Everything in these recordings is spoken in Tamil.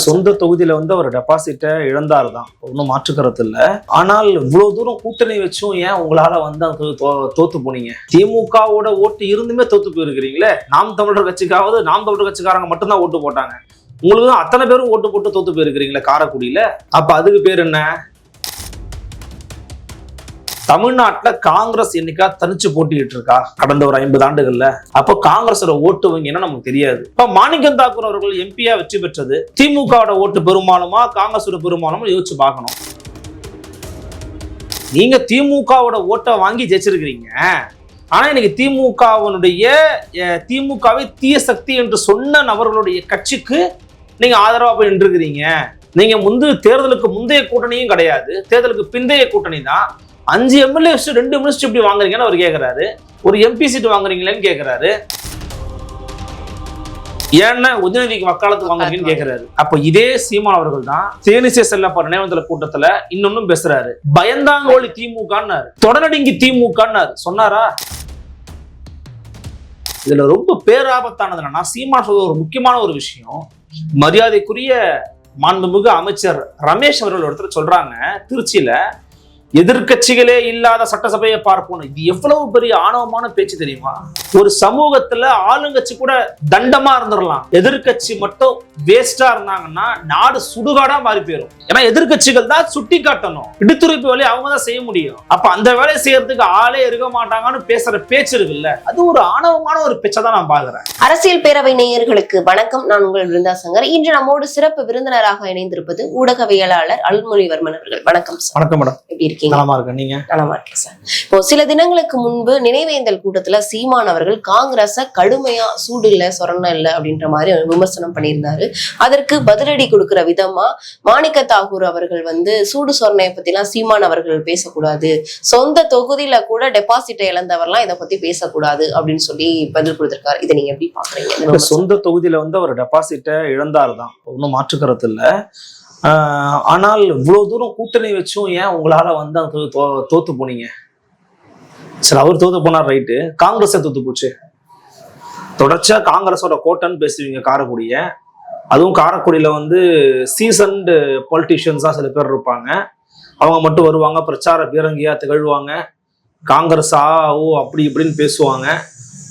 சொந்த தொகுதியில வந்து அவர் டெபாசிட்டை இழந்தார் தான், ஒன்றும் மாற்றுக்கிறது இல்லை. ஆனால் இவ்வளவு தூரம் கூட்டணி வச்சும் ஏன் உங்களால வந்து அந்த தோத்து போனீங்க? திமுகவோட ஓட்டு இருந்துமே தோத்து போயிருக்கிறீங்களே. நாம் தமிழர் கட்சிக்காவது நாம் தமிழர் கட்சிக்காரங்க மட்டும்தான் ஓட்டு போட்டாங்க, உங்களுக்கு தான் அத்தனை பேரும் ஓட்டு போட்டு தோத்து போயிருக்கிறீங்களே காரைக்குடியில. அப்ப அதுக்கு பேர் என்ன? தமிழ்நாட்டுல காங்கிரஸ் என்னைக்கா தனிச்சு போட்டிட்டு இருக்கா கடந்த ஒரு 50 ஆண்டுகள்ல? அப்போ காங்கிரஸோட ஓட்டு வங்கி என்ன நமக்கு தெரியாது. இப்ப மாணிக்கம் தாக்கூர் அவர்கள் எம்பியா வெற்றி பெற்றது திமுகவோட ஓட்டு பெரும்பாலுமா காங்கிரஸோட பெரும்பாலுமா யோசிச்சு பார்க்கணும். நீங்க திமுகவோட ஓட்டை வாங்கி ஜெயிச்சிருக்கிறீங்க, ஆனா இன்னைக்கு திமுகவை தீய சக்தி என்று சொன்ன நபர்களுடைய கட்சிக்கு நீங்க ஆதரவா போய் நின்றுக்கிறீங்க. நீங்க தேர்தலுக்கு முந்தைய கூட்டணியும் கிடையாது, தேர்தலுக்கு பிந்தைய கூட்டணி தான். 5 எம்எல்ஏ 2 மினிஸ்டர் இப்படி வாங்குறீங்கன்னு அவர் கேட்கிறாரு. ஒரு எம்பி சீட் வாங்குறீங்களேன்னு கேட்கிறாரு. ஏன்னா உதயநிதிக்கு வக்காலத்து வாங்குறீங்கன்னு கேட்கிறாரு. அப்ப இதே சீமான் அவர்கள் தான் தேனிசை செல்லப்ப நினைவந்தல கூட்டத்துல இன்னொன்னும் பேசுறாரு. பயந்தாங்கோலி திமுகன்னாரு, தொடநடுங்கி திமுகன்னாரு. சொன்னாரா? இதுல ரொம்ப பேராபத்தானது என்னன்னா, சீமான் சொல்ற ஒரு முக்கியமான ஒரு விஷயம், மரியாதைக்குரிய மாண்புமிகு அமைச்சர் ரமேஷ் அவர்கள் ஒருத்தர் சொல்றாங்க திருச்சியில, எதிர்கட்சிகளே இல்லாத சட்டசபையை பார்ப்போம். இது எவ்வளவு பெரிய ஆணவமான பேச்சு தெரியுமா? ஒரு சமூகத்துல ஆளுங்கட்சி கூட தண்டமா இருந்துடலாம், எதிர்கட்சி மட்டும் வேஸ்டா இருந்தாங்கன்னா நாடு சுடுகாடா மாறி போயிடும். ஏன்னா எதிர்கட்சிகள் தான் சுட்டி காட்டணும், இடுத்துரைப்பு வேலையை அவங்க தான் செய்ய முடியும். அப்ப அந்த வேலையை செய்யறதுக்கு ஆளே இருக்க மாட்டாங்கன்னு பேசுற பேச்சு இருக்குல்ல, அது ஒரு ஆணவமான ஒரு பேச்சை தான் நான் பாக்குறேன். அரசியல் பேரவை நேயர்களுக்கு வணக்கம், நான் உங்கள் விருந்தா சங்கர். இன்று நம்மோடு சிறப்பு விருந்தினராக இணைந்திருப்பது ஊடகவியலாளர் அருள்மொழிவர்மன் அவர்கள். வணக்கம் சார். வணக்கம் மேடம். எப்படி இருக்கீங்க? நலமா இருக்கேன், நீங்க? நலமா இருக்கேன் சார். இப்போ சில தினங்களுக்கு முன்பு நினைவேந்தல் கூட்டத்துல சீமான் அவர்கள் காங்கிரஸ கடுமையா சூடு இல்ல சொரண இல்ல அப்படின்ற மாதிரி விமர்சனம் பண்ணியிருந்தாரு. அதற்கு பதிலடி கொடுக்கிற விதமா மாணிக்க தாக்கூர் அவர்கள் வந்து சூடு சொரணையை பத்தி எல்லாம் சீமான் அவர்கள் பேசக்கூடாது, சொந்த தொகுதியில கூட டெபாசிட்டை இழந்தவர்லாம் இதை பத்தி பேசக்கூடாது அப்படின்னு சொல்லி பதில் கொடுத்திருக்காரு. இதை நீங்க எப்படி பாக்குறீங்க? சொந்த தொகுதியில வந்து அவர் டெபாசிட்டை இழந்தாரு தான், ஒன்றும் மாற்றுக்கிறது இல்லை. ஆனால் இவ்வளவு தூரம் கூட்டணி வச்சும் ஏன் உங்களால வந்து தோத்து போனீங்க? சரி, அவர் தோத்து போனார் ரைட்டு, காங்கிரஸே தோத்து போச்சு. தொடர்ச்சியா காங்கிரஸோட கோட்டைன்னு பேசுவீங்க காரைக்குடிய. அதுவும் காரைக்குடியில வந்து சீசன்டு பொலிட்டிஷியன்ஸா சில பேர் இருப்பாங்க, அவங்க மட்டும் வருவாங்க, பிரச்சார பீரங்கியா திகழ்வாங்க, காங்கிரஸ் அப்படி இப்படின்னு பேசுவாங்க.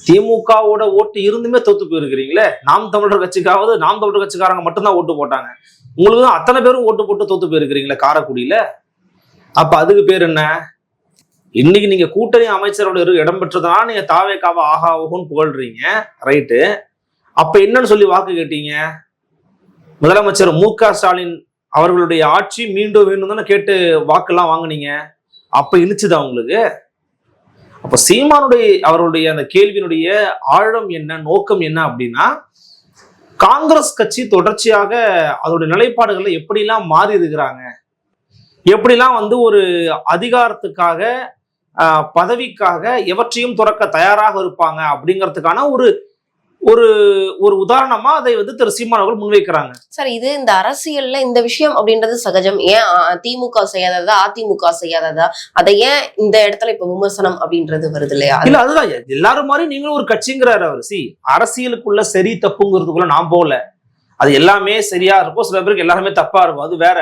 திமுகவோட ஓட்டு இருந்துமே தோத்து போயிருக்கிறீங்களே. நாம் தமிழர் கட்சிக்காவது நாம் தமிழர் கட்சிக்காரங்க மட்டும்தான் ஓட்டு போட்டாங்க, உங்களுக்கு தான் அத்தனை பேரும் ஓட்டு போட்டு தோத்து போயிருக்கிறீங்களே காரைக்குடியில. அப்ப அதுக்கு பேர் என்ன? இன்னைக்கு நீங்க கூட்டணி அமைச்சரோட இடம் பெற்றதுனால நீங்க தாவேக்காவை ஆஹா ஓஹோன்னு புகழ்றீங்க, ரைட்டு. அப்ப என்னன்னு சொல்லி வாக்கு கேட்டீங்க? முதலமைச்சர் மு.க. ஸ்டாலின் அவர்களுடைய ஆட்சி மீண்டும் வேண்டும் தானே கேட்டு வாக்கெல்லாம் வாங்கினீங்க. அப்ப இழுச்சுதா உங்களுக்கு? அப்ப அவர்களுடைய அந்த கேள்வியினுடைய ஆழம் என்ன, நோக்கம் என்ன அப்படின்னா, காங்கிரஸ் கட்சி தொடர்ச்சியாக அதோடைய நிலைப்பாடுகள்ல எப்படிலாம் மாறி இருக்கிறாங்க, எப்படிலாம் வந்து ஒரு அதிகாரத்துக்காக பதவிக்காக எவற்றையும் துறக்க தயாராக இருப்பாங்க அப்படிங்கிறதுக்கான ஒரு ஒரு ஒரு உதாரணமா அதை வந்து திரு சீமான் அவர்கள் முன்வைக்கிறாங்க. சார், இது இந்த அரசியல்ல இந்த விஷயம் அப்படின்றது சகஜம். ஏன் திமுக செய்யாததா அதிமுக செய்யாததா, அதை ஏன் இந்த இடத்துல இப்ப விமர்சனம் அப்படின்றது வருது இல்லையா? இல்ல, அதுதான் எல்லாரும் மாதிரி நீங்களும் ஒரு கட்சிங்கிறாரு அவர். அரசியலுக்குள்ள சரி தப்புங்கிறதுக்குள்ள நான் போகல, அது எல்லாமே சரியா இருக்கும், சில பேருக்கு எல்லாருமே தப்பா இருக்கும், அது வேற.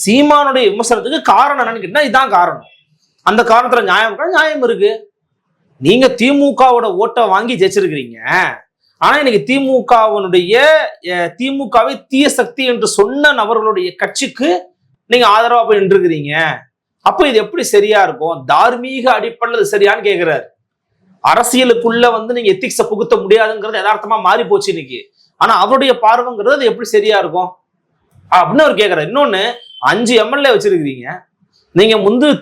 சீமானுடைய விமர்சனத்துக்கு காரணம் என்னன்னு கேட்டா இதான் காரணம். அந்த காரணத்துல நியாயம் இருக்கு. நீங்க திமுகவோட ஓட்டை வாங்கி ஜெயிச்சிருக்கிறீங்க, ஆனா இன்னைக்கு திமுகவை தீய சக்தி என்று சொன்ன நபர்களுடைய கட்சிக்கு நீங்க ஆதரவா போய் நின்றுக்கிறீங்க. அப்ப இது எப்படி சரியா இருக்கும்? தார்மீக அடிப்படையில் சரியான்னு கேட்கிறாரு. அரசியலுக்குள்ள வந்து நீங்க எத்திக்ஸை புகுத்த முடியாதுங்கிறது யதார்த்தமா மாறி போச்சு இன்னைக்கு. ஆனா அவருடைய பார்வைங்கிறது அது எப்படி சரியா இருக்கும் அப்படின்னு அவர் கேட்கிறார். இன்னொன்னு, 5 எம்எல்ஏ வச்சிருக்கிறீங்க, நீங்க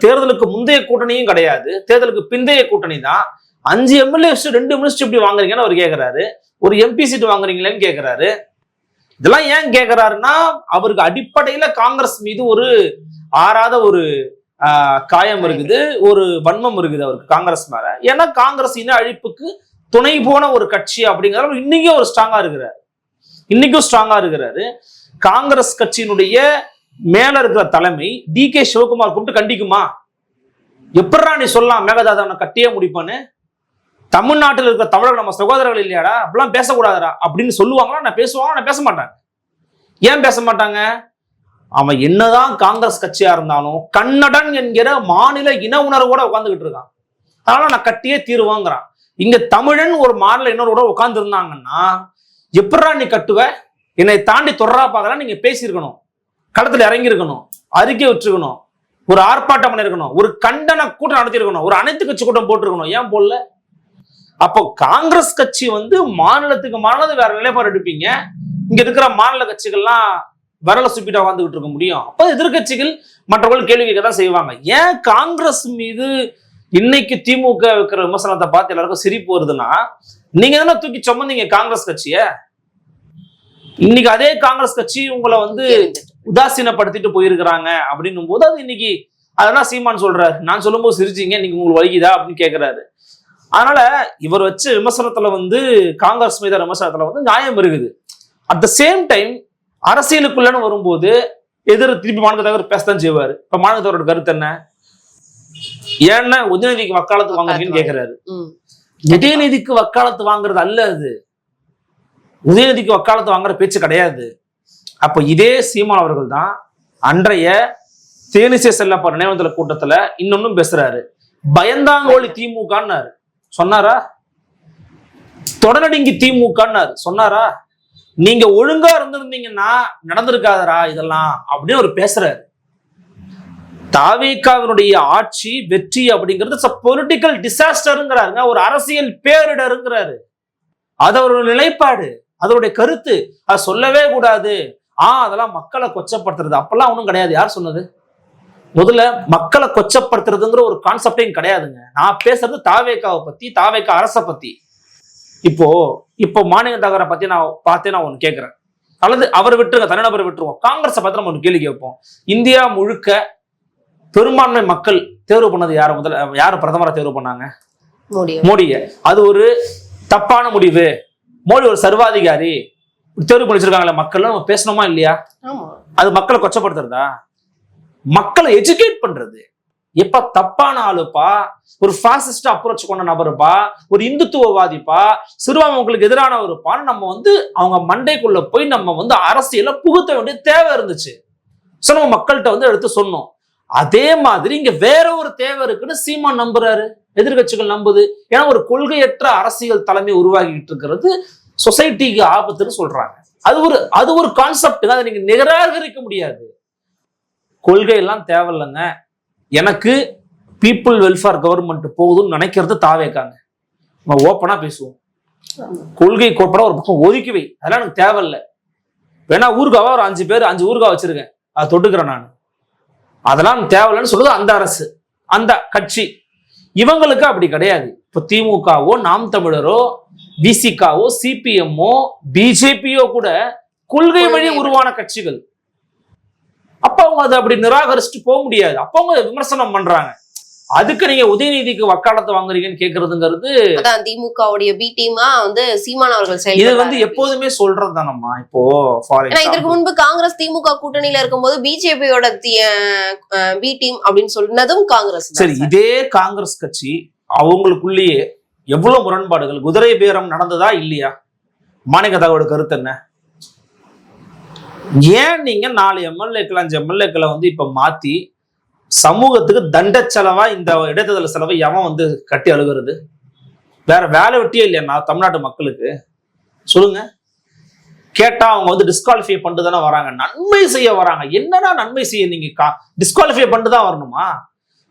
தேர்தலுக்கு முந்தைய கூட்டணியும் கிடையாது, தேர்தலுக்கு பிந்தைய கூட்டணி தான். 5 எம்எல்ஏ 2 மினிஸ்டர் இப்படி வாங்குறீங்கன்னு அவர் கேட்கிறாரு. ஒரு எம்பி சீட் வாங்குறீங்களேன்னு கேட்கிறாரு. இதெல்லாம் ஏன் கேட்கிறாருன்னா, அவருக்கு அடிப்படையில காங்கிரஸ் மீது ஒரு ஆறாத ஒரு காயம் இருக்குது, ஒரு வன்மம் இருக்குது அவருக்கு காங்கிரஸ் மேல. ஏன்னா காங்கிரஸ் இன அழிப்புக்கு துணை போன ஒரு கட்சி அப்படிங்கிறத இன்னைக்கும் ஒரு ஸ்ட்ராங்கா இருக்கிறாரு. காங்கிரஸ் கட்சியினுடைய மேல இருக்கிற தலைமை டி.கே. சிவகுமார் கூப்பிட்டு கண்டிக்குமா? எப்படா நீ சொல்லலாம் மேகதாதவனை கட்டியே முடிப்பான்னு? தமிழ்நாட்டில் இருக்கிற தமிழர்கள் நம்ம சகோதரர்கள் இல்லையாடா, அப்படிலாம் பேசக்கூடாதா அப்படின்னு சொல்லுவாங்களா? நான் பேசுவாங்க, நான் பேச மாட்டாங்க. ஏன் பேச மாட்டாங்க? அவன் என்னதான் காங்கிரஸ் கட்சியா இருந்தாலும் கன்னடன் என்கிற மாநில இன உணர்வோட உட்காந்துக்கிட்டு இருக்கான். அதனால நான் கட்டியே தீருவாங்கிறான். இங்க தமிழன் ஒரு மாநில இன்னொரு உட்கார்ந்து இருந்தாங்கன்னா எப்படா நீ கட்டுவ? என்னை தாண்டி தொடரா பார்க்கறா. நீங்க பேசியிருக்கணும், களத்துல இறங்கி இருக்கணும், அறிக்கை வச்சிருக்கணும், ஒரு ஆர்ப்பாட்டம் பண்ணிருக்கணும், ஒரு கண்டன கூட்டம் நடத்திருக்கணும், ஒரு அனைத்து கட்சி கூட்டம் போட்டிருக்கணும். ஏன் போடல? அப்போ காங்கிரஸ் கட்சி மாநிலத்துக்கு மாநிலம் வேற நிலைப்பாடு எடுப்பீங்க. இங்க இருக்கிற மாநில கட்சிகள்லாம் விரல சுப்பிட்டு உட்காந்துக்கிட்டு இருக்க முடியும்? அப்போ எதிர்கட்சிகள் மற்றவர்கள் கேள்வி கேட்க தான் செய்வாங்க. ஏன் காங்கிரஸ் மீது இன்னைக்கு திமுக வைக்கிற விமர்சனத்தை பார்த்து எல்லாருக்கும் சிரிப்பு வருதுன்னா, நீங்க தானே தூக்கி சுமந்தீங்க காங்கிரஸ் கட்சிய. இன்னைக்கு அதே காங்கிரஸ் கட்சி உங்களை உதாசீனப்படுத்திட்டு போயிருக்கிறாங்க அப்படின்னும் போது அது இன்னைக்கு அதெல்லாம் சீமான் சொல்றாரு. நான் சொல்லும் போது சிரிச்சீங்க, இன்னைக்கு உங்களுக்கு வலிக்குதா அப்படின்னு கேட்கிறாரு. அதனால இவர் வச்ச விமர்சனத்துல காங்கிரஸ் மீதான விமர்சனத்துல நியாயம் இருக்குது. அட் த சேம் டைம் அரசியலுக்குள்ளன்னு வரும்போது திருப்பி மாநிலத்தவர் பேசத்தான் செய்வாரு. இப்ப மாநிலத்தவரோட கருத்து என்ன? ஏன்னா உதயநிதிக்கு வக்காலத்து வாங்குறீங்கன்னு கேட்கிறாரு. உதயநிதிக்கு வக்காலத்து வாங்குறது அல்ல அது. உதயநிதிக்கு வக்காலத்து வாங்குற பேச்சு கிடையாது. அப்ப இதே சீமான் அவர்கள் தான் அன்றைய தேனிசை செல்லப்ப நினைவந்தல கூட்டத்துல இன்னொன்னும் பேசுறாரு. பயந்தாங்கோலி திமுகன்னாரு. சொன்னாரா? தொடநடுங்கி திமுகன்னாரு. சொன்னாரா? நீங்க ஒழுங்கா இருந்திருந்தீங்கன்னா நடந்திருக்காதரா இதெல்லாம் அப்படின்னு அவர் பேசுறாரு. தாவேகாவினுடைய ஆட்சி வெற்றி அப்படிங்கிறது பொலிட்டிக்கல் டிசாஸ்டருங்கிறாருங்க, ஒரு அரசியல் பேரிடருங்கிறாரு. அது அவருடைய நிலைப்பாடு, அதனுடைய கருத்து. அது சொல்லவே கூடாது. அதெல்லாம் மக்களை கொச்சப்படுத்துறது அப்பெல்லாம் ஒன்றும் கிடையாது. யார் சொன்னது? முதல்ல மக்களை கொச்சப்படுத்துறதுங்கிற ஒரு கான்செப்டையும் கிடையாதுங்க. நான் பேசுறது தாவேகாவை பத்தி, தாவேகா அரசை பத்தி. இப்போ மாநில தகவலை பத்தி நான் ஒண்ணு கேட்கிறேன். அல்லது அவரை விட்டுருங்க, தனிநபரை விட்டுருவோம். காங்கிரஸை பத்தி நம்ம ஒரு கேள்வி கேட்போம். இந்தியா முழுக்க பெரும்பான்மை மக்கள் தேர்வு பண்ணது யாரு பிரதமரை தேர்வு பண்ணாங்க? மோடிய. அது ஒரு தப்பான முடிவு. மோடி ஒரு சர்வாதிகாரி தேர்வு பண்ணி வச்சிருக்காங்களே மக்கள், நம்ம பேசணுமா இல்லையா? அது மக்களை கொச்சப்படுத்துறதா? மக்களை எஜுகேட் பண்றது. எப்ப தப்பான ஆளுப்பா, ஒரு பாசிஸ்ட் அப்ரோச் கொண்ட நபருப்பா, ஒரு இந்துத்துவவாதிப்பா, சிறுபான்மை மக்களுக்கு எதிரானவருப்பான்னு நம்ம அவங்க மண்டைக்குள்ள போய் நம்ம அரசியல புகுத்த வேண்டிய தேவை இருந்துச்சு. நம்ம மக்கள்கிட்ட எடுத்து சொன்னோம். அதே மாதிரி இங்க வேற ஒரு தேவை இருக்குன்னு சீமான் நம்புறாரு, எதிர்கட்சிகள் நம்புது. ஏன்னா ஒரு கொள்கையற்ற அரசியல் தலைமை உருவாகிட்டு இருக்கிறது சொசைட்டிக்கு ஆபத்துன்னு சொல்றாங்க. அது ஒரு கான்செப்ட். அதை நீங்க நிராகரிக்க முடியாது. கொள்கை எல்லாம் தேவையில்லைங்க, எனக்கு பீப்புள் வெல்ஃபேர் கவர்மெண்ட் போகுதுன்னு நினைக்கிறது தாவேக்காங்க. நம்ம ஓப்பனா பேசுவோம். கொள்கை கோட்பாட ஒரு பக்கம் ஒதுக்கி வை, அதெல்லாம் எனக்கு தேவையில்லை. வேணா ஊருக்காவா ஒரு 5 ஊருக்கா வச்சிருக்கேன், அதை தொட்டுக்கிறேன் நான், அதெல்லாம் தேவையில்லைன்னு சொல்றது அந்த அரசு, அந்த கட்சி. இவங்களுக்கு அப்படி கிடையாது. இப்போ திமுகவோ, நாம் தமிழரோ, விசிகாவோ, சிபிஎம்மோ, பிஜேபியோ கூட கொள்கை வழி உருவான கட்சிகள். அப்ப அவங்க அதை அப்படி நிராகரிச்சுட்டு போக முடியாது. அப்ப அவங்க விமர்சனம் பண்றாங்க. அதுக்கு நீங்க உதயநிதிக்கு வக்காலத்து வாங்குறீங்கன்னு கேக்குறதுங்கிறது திமுகவுடைய பி டீமா சீமான் அவர்கள் இது எப்போதுமே சொல்றது தானம்மா. இப்போ இதற்கு முன்பு காங்கிரஸ் திமுக கூட்டணியில இருக்கும்போது பிஜேபியோட பி டீம் அப்படின்னு சொன்னதும் காங்கிரஸ். சரி, இதே காங்கிரஸ் கட்சி அவங்களுக்குள்ளேயே எவ்வளவு முரண்பாடுகள், குதிரை பேரம் நடந்ததா இல்லையா? மாணிக்கதாவோட கருத்து என்ன? ஏன் நீங்க 4 எம்எல்ஏக்கள் 5 எம்எல்ஏக்களை இப்ப மாத்தி சமூகத்துக்கு தண்ட செலவா இந்த இடைத்தேர்தல் செலவை எவன் கட்டி அழுகிறது? வேற வேலை வெட்டியே இல்லையா தமிழ்நாட்டு மக்களுக்கு? சொல்லுங்க. கேட்டா அவங்க டிஸ்குவாலிஃபை பண்ணிட்டு தானே வராங்க, நன்மை செய்ய வராங்க. என்னன்னா நன்மை செய்ய நீங்க டிஸ்குவாலிஃபை பண்ணிட்டு தான் வரணுமா?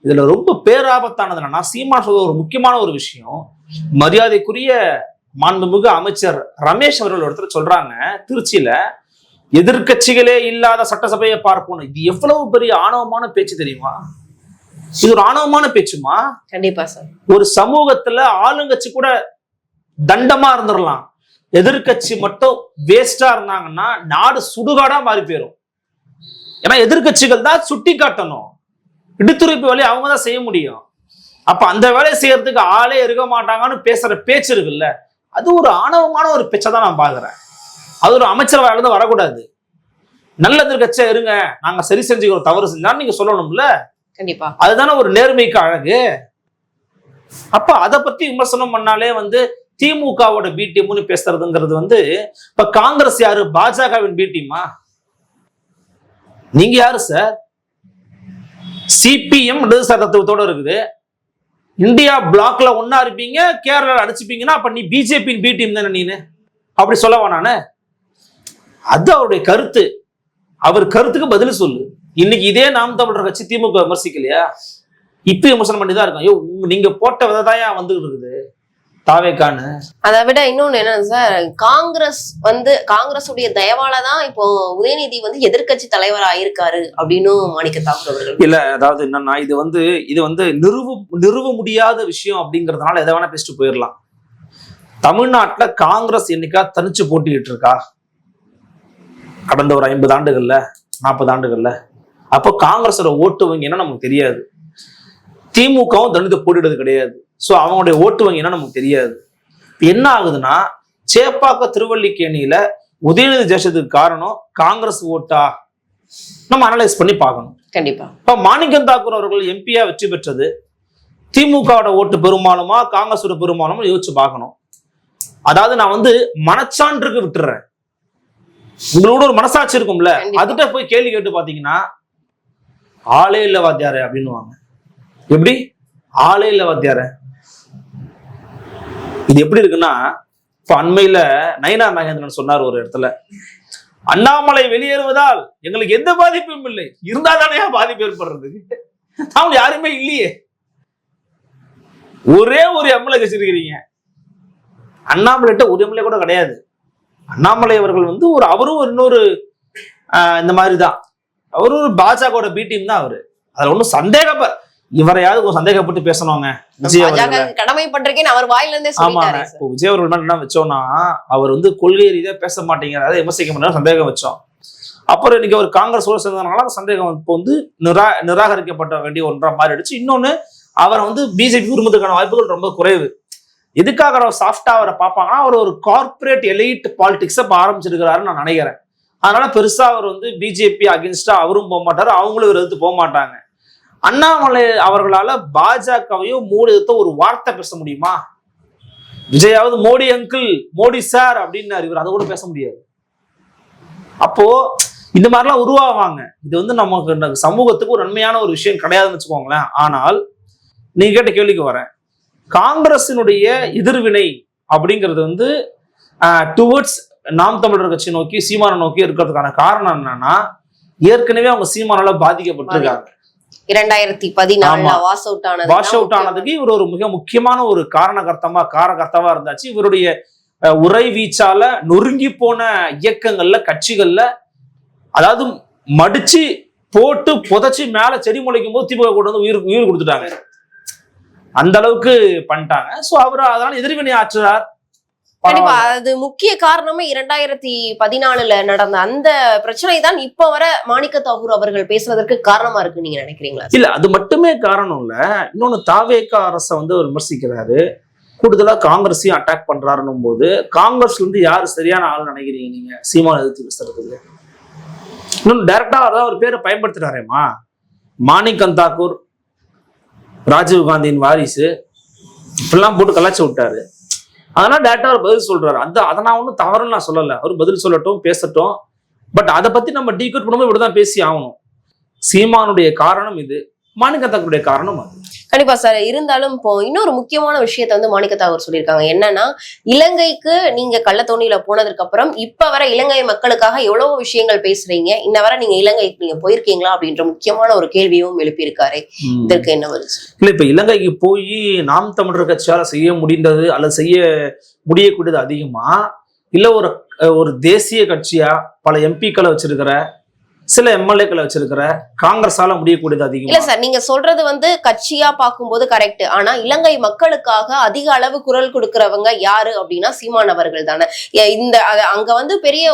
இதுல ரொம்ப பேராபத்தானது என்னன்னா, சீமான் சொல்ற ஒரு முக்கியமான ஒரு விஷயம், மரியாதைக்குரிய மாண்புமிகு அமைச்சர் ரமேஷ் அவர்கள் ஒருத்தர் சொல்றாங்க திருச்சியில, எதிர்கட்சிகளே இல்லாத சட்டசபையை பார்ப்போம். இது எவ்வளவு பெரிய ஆணவமான பேச்சு தெரியுமா? இது ஒரு ஆணவமான பேச்சுமா? கண்டிப்பா சார். ஒரு சமூகத்துல ஆளுங்கட்சி கூட தண்டமா இருந்துடலாம், எதிர்கட்சி மட்டும் வேஸ்டா இருந்தாங்கன்னா நாடு சுடுகாடா மாறி போயிடும். ஏன்னா எதிர்கட்சிகள் தான் சுட்டி காட்டணும், இடுத்துரைப்பு வேலையை அவங்க தான் செய்ய முடியும். அப்ப அந்த வேலையை செய்யறதுக்கு ஆளே இருக்க மாட்டாங்கன்னு பேசுற பேச்சு இருக்குல்ல, அது ஒரு ஆணவமான ஒரு பேச்சை தான் நான் பாக்குறேன். அது ஒரு அமைச்சர் வாயிலிருந்து வரக்கூடாது. நல்ல எதிர்கட்சியா இருங்க, நாங்க சரி செஞ்சுக்கிறோம், தவறு செஞ்சாலும் நீங்க சொல்லணும்ல. கண்டிப்பா அதுதானே ஒரு நேர்மைக்கு அழகு. அப்ப அதை பத்தி விமர்சனம் பண்ணாலே திமுகவோட பி டீம்னு பேசுறதுங்கிறது இப்ப காங்கிரஸ் யாரு? பாஜகவின் பி டீமா? நீங்க யாரு சார்? சிபிஎம் இடதுசாரி தத்துவத்தோட இருக்குது. இந்தியா பிளாக்ல ஒன்னா இருப்பீங்க, கேரளா அடிச்சுப்பீங்கன்னா அப்ப நீ பிஜேபி பி டீம் தானே நீனு? அப்படி சொல்லவா நானு? அது அவருடைய கருத்து. அவர் கருத்துக்கு பதில் சொல்லு. இன்னைக்கு இதே நாம் தமிழர் கட்சி திமுக விமர்சிக்கலையா? இப்ப விமர்சனம் பண்ணிதான் இருக்கும். ஐயோ நீங்க போட்ட விதத்தாயா வந்துகிட்டு இருக்குது தாவேக்கான்னு. அதை விட இன்னொன்னு என்னன்னு சார், காங்கிரஸுடைய தயவாலதான் இப்போ உதயநிதி எதிர்க்கட்சி தலைவர் ஆயிருக்காரு அப்படின்னு மாணிக்க தாக்கூர் அவர்கள். இல்ல, அதாவது என்னன்னா இது வந்து நிறுவ முடியாத விஷயம் அப்படிங்கறதுனால எதை வேணா பேசிட்டு போயிடலாம். தமிழ்நாட்டுல காங்கிரஸ் என்னைக்கா தனிச்சு போட்டிட்டு இருக்கா? கடந்த ஒரு 50 ஆண்டுகள்ல 40 ஆண்டுகள்ல. அப்போ காங்கிரஸோட ஓட்டு வங்கி என்ன நமக்கு தெரியாது. திமுகவும் தனித்து போட்டிடுறது கிடையாது. சோ அவங்களுடைய ஓட்டு வங்கி என்ன நமக்கு தெரியாது. என்ன ஆகுதுன்னா, சேப்பாக்க திருவல்லிக்கேணியில உதயநிதி ஜெயிச்சதுக்கு காரணம் காங்கிரஸ் ஓட்டா நம்ம அனலைஸ் பண்ணி பார்க்கணும். கண்டிப்பா. இப்ப மாணிக்கம் தாக்கூர் அவர்கள் எம்பியா வெற்றி பெற்றது திமுகவோட ஓட்டு பெரும்பாலுமா காங்கிரஸோட பெரும்பாலுமா யோசிச்சு பார்க்கணும். அதாவது நான் மனச்சான்றுக்கு விட்டுறேன். உங்களோட ஒரு மனசாட்சி இருக்கும்ல, அதுகிட்ட போய் கேள்வி கேட்டு பாத்தீங்கன்னா ஆளே இல்ல வாத்தியார அப்படின்னு. எப்படி ஆளே இல்ல வாத்தியார? இது எப்படி இருக்குன்னா, இப்ப அண்மையில நயினார் நாகேந்திரன் சொன்னார் ஒரு இடத்துல, அண்ணாமலை வெளியேறுவதால் எங்களுக்கு எந்த பாதிப்பும் இல்லை, இருந்தா தானே பாதிப்பு ஏற்படுறது? அவங்க யாருமே இல்லையே, ஒரே ஒரு எம்எல்ஏ வச்சிருக்கிறீங்க. அண்ணாமலைட்ட ஒரு எம்எல்ஏ கூட கிடையாது. அண்ணாமலை அவர்கள் அவரும் இன்னொரு இந்த மாதிரிதான், அவரு ஒரு பாஜக பி டீம் தான் அவரு. அதுல ஒன்னும் இவரையாவது சந்தேகப்பட்டு பேசணுங்க. விஜய் கடமைப்பட்டிருக்கேன் அவர் வாயில இருந்தே ஆமாங்க. இப்போ விஜய் அவர்கள் என்ன வச்சோம்னா, அவர் கொள்கை ரீதியா பேச மாட்டேங்கிறத விமர்சிக்க மாட்டாரு, சந்தேகம் வச்சோம். அப்புறம் இன்னைக்கு அவர் காங்கிரஸ் சேர்ந்ததுனால சந்தேகம் இப்போ நிராகரிக்கப்பட்ட வேண்டிய ஒன்றா மாறிடுச்சு. இன்னொன்னு, அவரை பிஜேபி விரும்புவதற்கான வாய்ப்புகள் ரொம்ப குறைவு. எதுக்காக அவர் சாஃப்டா அவரை பார்ப்பாங்கன்னா, அவர் ஒரு கார்பரேட் எலைட் பாலிடிக்ஸை ஆரம்பிச்சிருக்கிறாருன்னு நான் நினைக்கிறேன். அதனால பெருசா அவர் பிஜேபி அகேன்ஸ்டா அவரும் போக மாட்டாரு, அவங்களும் எதிர்த்து போக மாட்டாங்க. அண்ணாமலை அவர்களால பாஜகவையும் மோடி ஒரு வார்த்தை பேச முடியுமா? விஜயாவது மோடி அங்கிள், மோடி சார் அப்படின்னு இவர் அதை கூட பேச முடியாது. அப்போ இந்த மாதிரிலாம் உருவாவாங்க. இது நமக்கு சமூகத்துக்கு ஒரு நன்மையான ஒரு விஷயம் கிடையாதுன்னு வச்சுக்கோங்களேன். ஆனால் நீங்க கேட்ட கேள்விக்கு வரேன். காங்கிரசினுடைய எதிர்வினை அப்படிங்கிறது டுவர்ட்ஸ் நாம் தமிழர் கட்சி நோக்கி, சீமானை நோக்கி இருக்கிறதுக்கான காரணம் என்னன்னா, ஏற்கனவே அவங்க சீமானால பாதிக்கப்பட்டிருக்காங்க. 2014 வாஷ் அவுட் ஆனதுக்கு இவர் ஒரு மிக முக்கியமான ஒரு காரணகர்த்தாவா இருந்தாச்சு. இவருடைய உரை வீச்சால நொறுங்கி போன இயக்கங்கள்ல, கட்சிகள்ல, அதாவது மடிச்சு போட்டு புதைச்சு மேல செடி முளைக்கும் போது திமுக கூட உயிர் கொடுத்துட்டாங்க. அந்த அளவுக்கு பண்ணிட்டாங்க. சோ அவரு அதனால எதிர்வினை ஆற்றுறார். கண்டிப்பா. அது முக்கிய காரணமே 2014 நடந்த அந்த பிரச்சனை தான் இப்ப வர மாணிக்க தாக்கூர் அவர்கள் பேசுவதற்கு காரணமா இருக்கு நீங்க நினைக்கிறீங்களா? இல்ல, அது மட்டுமே காரணம் இல்ல. இன்னொன்னு, தாவேகா அரசை விமர்சிக்கிறாரு, கூடுதலா காங்கிரஸையும் அட்டாக் பண்றாருன்னும் போது, காங்கிரஸ்ல இருந்து யாரு சரியான ஆள் நினைக்கிறீங்க நீங்க சீமான் எதிர்த்து பேசுறதுக்கு? இன்னொன்னு, டைரக்டா அதான் ஒரு பேரை பயன்படுத்துறாரேமா, மாணிக்கம் தாக்கூர் ராஜீவ் காந்தியின் வாரிசு, இப்பெல்லாம் போட்டு கலாச்சி விட்டாரு. அதனால டேரக்டா அவர் பதில் சொல்றாரு. அதை நான் ஒன்றும் தவறுன்னு நான் சொல்லல. அவர் பதில் சொல்லட்டும், பேசட்டும். பட் அதை பத்தி நம்ம டீகோட் பண்ணும்போது இப்படிதான் பேசி ஆகணும். சீமானுடைய காரணம் இது, மாணிக்க தாக்கூருடைய காரணம் அது. கண்டிப்பா சார். இருந்தாலும் இப்போ இன்னொரு முக்கியமான விஷயத்த மாணிக்க தாக்கூர் சொல்லியிருக்காங்க. என்னன்னா, இலங்கைக்கு நீங்க கள்ளத்தோணியில போனதுக்கு அப்புறம் இப்ப வர இலங்கை மக்களுக்காக எவ்வளவு விஷயங்கள் பேசுறீங்க, இன்ன வர நீங்க இலங்கைக்கு நீங்க போயிருக்கீங்களா அப்படின்ற முக்கியமான ஒரு கேள்வியும் எழுப்பியிருக்காரு. இதற்கு என்ன பதில்? இல்ல, இப்ப இலங்கைக்கு போய் நாம் தமிழர் கட்சியால செய்ய முடிந்தது அல்லது செய்ய முடியக்கூடியது அதிகமா, இல்ல ஒரு தேசிய கட்சியா பல எம்பிக்களை வச்சிருக்கிற, சில எம்எல்ஏக்களை வச்சிருக்கிற காங்கிரஸால முடியக்கூடியது அதிகம் இல்ல சார். நீங்க சொல்றது கட்சியா பார்க்கும்போது கரெக்ட். ஆனா இலங்கை மக்களுக்காக அதிக அளவு குரல் கொடுக்கிறவங்க யாரு அப்படின்னா சீமான் அவர்கள் தானே. இந்த அங்க பெரிய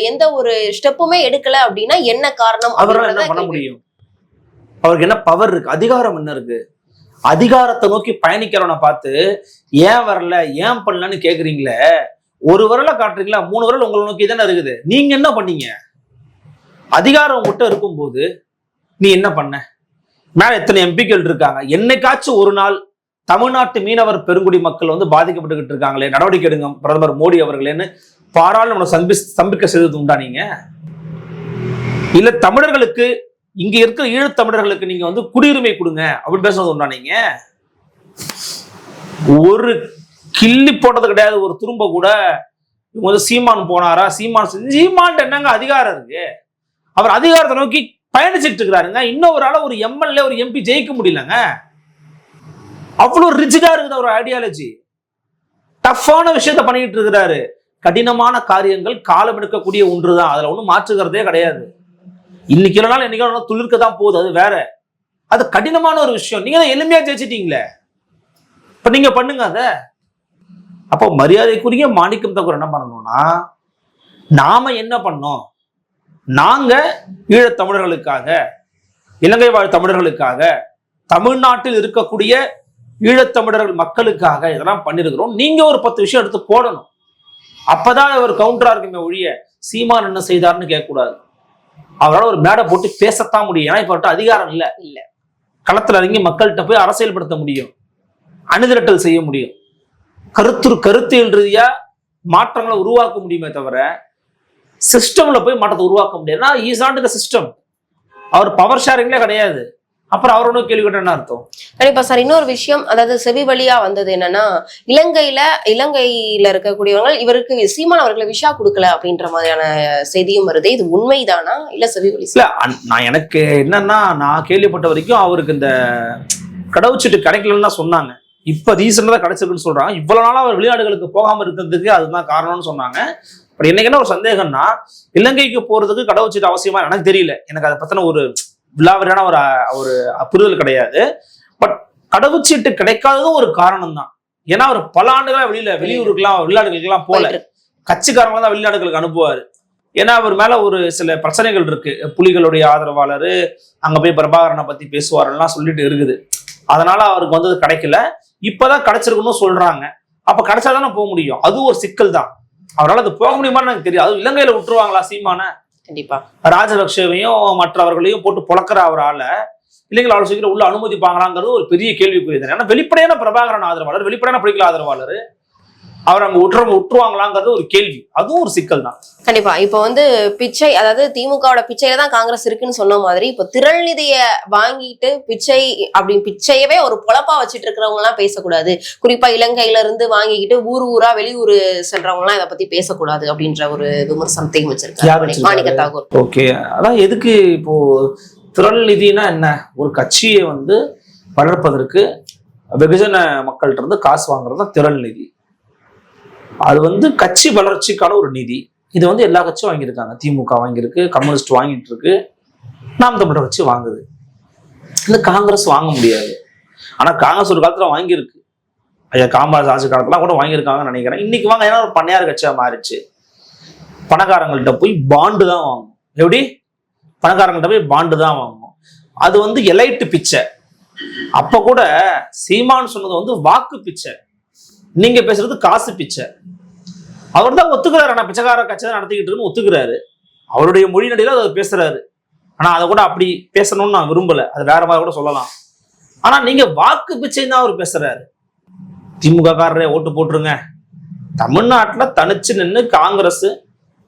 எந்த ஒரு ஸ்டெப்புமே எடுக்கல அப்படின்னா என்ன காரணம்? அவரால் என்ன பண்ண முடியும்? அவருக்கு என்ன பவர் இருக்கு? அதிகாரம் என்ன இருக்கு? அதிகாரத்தை நோக்கி பயணிக்கிறவனை பார்த்து ஏன் வரல, ஏன் பண்ணலன்னு கேக்குறீங்களே. ஒரு விரலை காட்டுறீங்களா, 3 விரல் உங்களை நோக்கி தானே இருக்குது. நீங்க என்ன பண்ணீங்க? அதிகாரம் உங்ககிட்ட இருக்கும்போது நீ என்ன பண்ண? மேல எத்தனை எம்பிக்கள் இருக்காங்க. என்னைக்காச்சும் ஒரு நாள் தமிழ்நாட்டு மீனவர் பெருங்குடி மக்கள் பாதிக்கப்பட்டுக்கிட்டு இருக்காங்களே, நடவடிக்கை எடுங்க பிரதமர் மோடி அவர்களேன்னு பாராளுமன்ற ஸ்தம்பிக்க செய்தது உண்டா? நீங்க இல்ல தமிழர்களுக்கு இங்க இருக்கிற ஈழத் தமிழர்களுக்கு நீங்க வந்து குடியுரிமை கொடுங்க அப்படின்னு பேசுறது ஒன்றா? நீங்க ஒரு கிள்ளி போட்டது கிடையாது, ஒரு துரும்ப கூட. இவங்க வந்து சீமான் போனாரா, சீமான் என்னங்க அதிகாரம் இருக்கு? அவர் அதிகாரத்தை நோக்கி பயணிச்சுட்டு இருக்கிறாருங்க. இன்னொரு ஆள ஒரு எம்எல்ஏ ஒரு எம்பி ஜெயிக்க முடியலங்க. அவ்வளவு ரிஜிடா இருக்குது அவர் ஐடியாலஜி. டஃப்பான விஷயத்த பண்ணிட்டு இருக்கிறாரு. கடினமான காரியங்கள் காலம் எடுக்கக்கூடிய ஒன்றுதான், அதுல ஒண்ணும் மாற்றுகிறதே கிடையாது. இன்னைக்கு இல்லைனாலும் என்னைக்கு துளிர்க்க தான் போகுது, அது வேற. அது கடினமான ஒரு விஷயம். நீங்க தான் எளிமையா ஜெயிச்சிட்டீங்களே, இப்ப நீங்க பண்ணுங்க அத. அப்போ மரியாதைக்குரிய மாணிக்கம் தகவல் என்ன பண்ணணும்னா, நாம என்ன பண்ணோம், நாங்க ஈழத் தமிழர்களுக்காக, இலங்கை வாழ் தமிழர்களுக்காக, தமிழ்நாட்டில் இருக்கக்கூடிய ஈழத்தமிழர்கள் மக்களுக்காக இதெல்லாம் பண்ணிருக்கிறோம். நீங்க ஒரு 10 விஷயம் எடுத்து போடணும். அப்பதான் அவர் கவுண்டரா இருக்குமே ஒழிய சீமான் என்ன செய்தார்னு கேட்கக்கூடாது. அவரால் ஒரு மேடை போட்டு பேசத்தான் முடியும். ஏன்னா இப்ப அதிகாரம் இல்ல. களத்துல இறங்கி மக்கள்கிட்ட போய் அரசியல்படுத்த முடியும், அணிதிரட்டல் செய்ய முடியும், கருத்தியல் ரீதியா மாற்றங்களை உருவாக்க முடியுமே தவிர சிஸ்டம்ல போய் மாற்றத்தை உருவாக்க முடியாது. ஏன்னா ஈஸ் நாட் தி சிஸ்டம். அவர் பவர் ஷேரிங்ல கிடையாது. அப்புறம் அவர் ஒன்றும் கேள்வி கேட்ட என்ன அர்த்தம்? கண்டிப்பா சார். இன்னொரு விஷயம், அதாவது செவி வழியா வந்தது என்னன்னா, இலங்கையில இருக்கக்கூடியவங்க இவருக்கு சீமான் அவர்களை விஷா கொடுக்கல அப்படின்ற மாதிரியான செய்தியும் வருது. இது உண்மைதானா இல்ல செவி வழி? இல்ல, நான் எனக்கு என்னன்னா, நான் கேள்விப்பட்ட வரைக்கும் அவருக்கு இந்த கடவுச்சீட்டு கிடைக்கலன்னு தான் சொன்னாங்க. இப்ப ரீசெண்டா தான் கிடைச்சிருக்குன்னு சொல்றாங்க. இவ்வளவு நாளா அவர் வெளிநாடுகளுக்கு போகாம இருக்கிறதுக்கு அதுதான் காரணம்னு சொன்னாங்க. பட் எனக்கு என்ன ஒரு சந்தேகம்னா, இலங்கைக்கு போறதுக்கு கடவுச்சீட்டு அவசியமா எனக்கு தெரியல. எனக்கு அதை பத்தின ஒரு விழாவரியான ஒரு புரிதல் கிடையாது. பட் கடவுச்சீட்டு கிடைக்காததும் ஒரு காரணம் தான். ஏன்னா அவர் பல ஆண்டுகளா வெளியூருக்குலாம் வெளிநாடுகளுக்கெல்லாம் போல, கட்சிக்காரங்க தான் வெளிநாடுகளுக்கு அனுப்புவாரு. ஏன்னா அவர் மேல ஒரு சில பிரச்சனைகள் இருக்கு. புலிகளுடைய ஆதரவாளர், அங்க போய் பிரபாகரனை பத்தி பேசுவாருலாம் சொல்லிட்டு இருக்குது. அதனால அவருக்கு வந்து கிடைக்கல. இப்பதான் கிடைச்சிருக்குன்னு சொல்றாங்க. அப்ப கிடைச்சாதானே போக முடியும். அது ஒரு சிக்கல் தான். அவரால் அது போக முடியுமான்னு எனக்கு தெரியும். அது இலங்கையில விட்டுருவாங்களா சீமான? கண்டிப்பா ராஜபக்சேவையும் மற்றவர்களையும் போட்டு புழக்கிற அவரால இல்லைங்களா அவ்வளவு சீக்கிரம் உள்ள அனுமதிப்பாங்களாங்கிறது ஒரு பெரிய கேள்விக்குரிய. ஏன்னா வெளிப்படையான பிரபாகரன் ஆதரவாளர், வெளிப்படையான புலிகள் ஆதரவாளர், அவர் அங்க விட்டுருவாங்களாங்கிறது ஒரு கேள்வி. அதுவும் ஒரு சிக்கல் தான். கண்டிப்பா. இப்ப வந்து பிச்சை, அதாவது திமுகவோட பிச்சையில தான் காங்கிரஸ் இருக்குன்னு சொன்ன மாதிரி, இப்ப திரள் நிதிய வாங்கிட்டு பிச்சை அப்படின்னு பிச்சையவே ஒரு பொழப்பா வச்சுட்டு இருக்கிறவங்க எல்லாம் பேசக்கூடாது. குறிப்பா இலங்கையில இருந்து வாங்கிக்கிட்டு ஊரா வெளியூர் சென்றவங்க எல்லாம் இதை பத்தி பேசக்கூடாது அப்படின்ற ஒரு விமர்சனத்தையும் வச்சிருக்காரு மாணிக்க தாகூர். ஓகே, அதான் எதுக்கு இப்போ திரள் நிதினா என்ன? ஒரு கட்சியை வந்து வளர்ப்பதற்கு வெகுஜன மக்கள்கிட்ட இருந்து காசு வாங்குறது தான் திரள் நிதி. அது வந்து கட்சி வளர்ச்சிக்கான ஒரு நிதி. இது வந்து எல்லா கட்சியும் வாங்கியிருக்காங்க. திமுக வாங்கியிருக்கு, கம்யூனிஸ்ட் வாங்கிட்டு இருக்கு, நாம் தமிழர் கட்சி வாங்குது. இந்த காங்கிரஸ் வாங்க முடியாது. ஆனா காங்கிரஸ் ஒரு காலத்துல வாங்கியிருக்கு. ஐயா காமராஜ் ஆட்சி காலத்துல கூட வாங்கியிருக்காங்கன்னு நினைக்கிறேன். இன்னைக்கு வாங்க, ஏன்னா ஒரு பண்ணையார் கட்சியா மாறிடுச்சு. பணக்காரங்கள்ட்ட போய் பாண்டு தான் வாங்கணும். எப்படி? பணக்காரங்கள்ட்ட போய் பாண்டு தான் வாங்கணும். அது வந்து எலைட்டு பிச்சை. அப்ப கூட சீமான் சொன்னது வந்து வாக்கு பிச்சை, நீங்க பேசுறது காசு பிச்சை. அவர் தான் ஒத்துக்கிறாரு. ஆனா பிச்சைக்கார கட்சி தான் நடத்திக்கிட்டு இருக்குன்னு ஒத்துக்கிறாரு. அவருடைய மொழி நடையில அதை பேசுறாரு. ஆனா அதை கூட அப்படி பேசணும்னு நான் விரும்பல. அது வேற மாதிரி கூட சொல்லலாம். ஆனா நீங்க வாக்கு பிச்சை தான் அவர் பேசுறாரு. திமுக காரரே ஓட்டு போட்டுருங்க, தமிழ்நாட்டுல தனிச்சு நின்று காங்கிரஸ்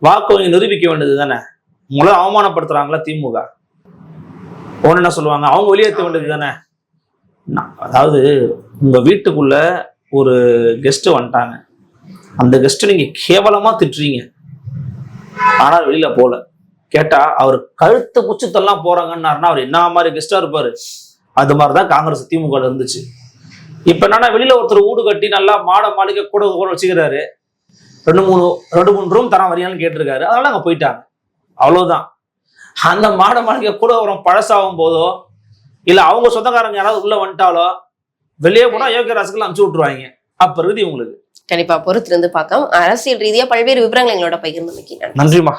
வாக்கு வங்கி நிரூபிக்க வேண்டியது தானே. உங்களை அவமானப்படுத்துறாங்களா திமுக? ஒன்னு என்ன சொல்லுவாங்க, அவங்க வெளியேற்ற வேண்டியது தானே. அதாவது உங்க வீட்டுக்குள்ள ஒரு கெஸ்ட் வந்துட்டாங்க, அந்த கெஸ்ட் நீங்க கேவலமா திட்டுறீங்க, ஆனால் வெளியில போல. கேட்டா அவர் கழுத்து குச்சத்தெல்லாம் போறாங்கன்னாருன்னா அவர் என்ன மாதிரி கெஸ்டா இருப்பாரு? அது மாதிரிதான் காங்கிரஸ் திமுக இருந்துச்சு. இப்ப என்னன்னா, வெளியில ஒருத்தர் வீடு கட்டி நல்லா மாளிகை கூட வச்சுக்கிறாரு, 2-3 ரூம் தரம் வரியான்னு கேட்டிருக்காரு, அதனால அங்க போயிட்டாங்க. அவ்வளவுதான். அந்த மாளிகை கூட வரும் பழசாகும் போதோ, இல்ல அவங்க சொந்தக்காரங்க யாராவது உள்ள வந்துட்டாலோ, வெளியே போனா யோகிய ராசுகள் அனுப்பிச்சு விட்டுருவாங்க. அப்ப இருக்குது இவங்களுக்கு. கண்டிப்பா பொறுத்திருந்து பார்க்கலாம். அரசியல் ரீதியா பல்வேறு விவரங்கள் எங்களோட பகிர்ந்து. நன்றிமா.